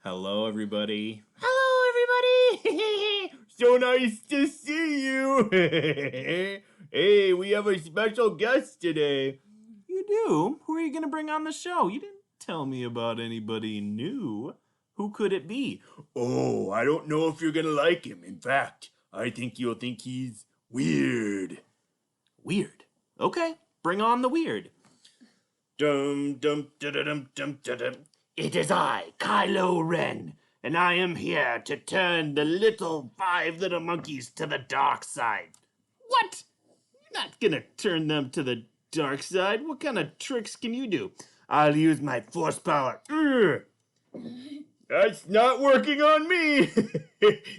Hello, everybody. Hello, everybody. So nice to see you. Hey, we have a special guest today. You do? Who are you going to bring on the show? You didn't tell me about anybody new. Who could it be? Oh, I don't know if you're going to like him. In fact, I think you'll think he's weird. Weird? Okay, bring on the weird. Dum dum dum dum dum dum. It is I, Kylo Ren, and I am here to turn the five little monkeys to the dark side. What? You're not gonna turn them to the dark side? What kind of tricks can you do? I'll use my force power. That's not working on me.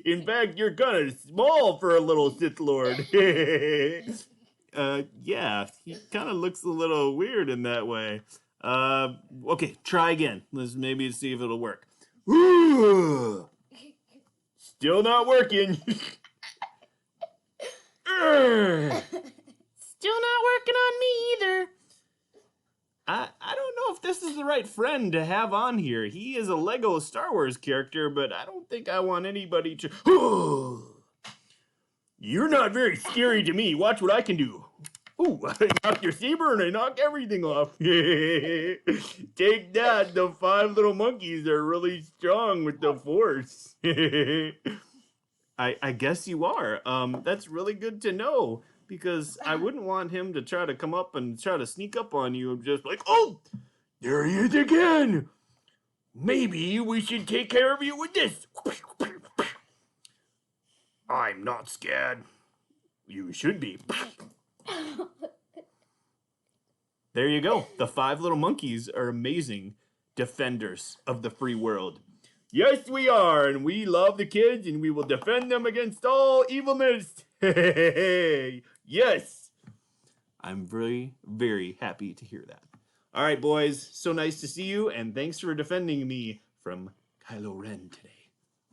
In fact, you're kind of small for a little Sith Lord. Yeah, he kind of looks a little weird in that way. Okay, try again. Let's maybe see if it'll work. Still not working. Still not working on me either. I don't know if this is the right friend to have on here. He is a Lego Star Wars character, but I don't think I want anybody to... You're not very scary to me. Watch what I can do. Ooh, I knocked your saber and I knock everything off. Take that. The five little monkeys are really strong with the force. I guess you are. That's really good to know because I wouldn't want him to try to come up and try to sneak up on you and just like, oh, there he is again. Maybe we should take care of you with this. I'm not scared. You should be. There you go. The five little monkeys are amazing defenders of the free world. Yes, we are, and we love the kids, and we will defend them against all evilness. Yes. I'm very, very happy to hear that. All right, boys. So nice to see you, and thanks for defending me from Kylo Ren today.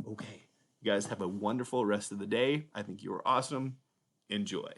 Okay. You guys have a wonderful rest of the day. I think you are awesome. Enjoy.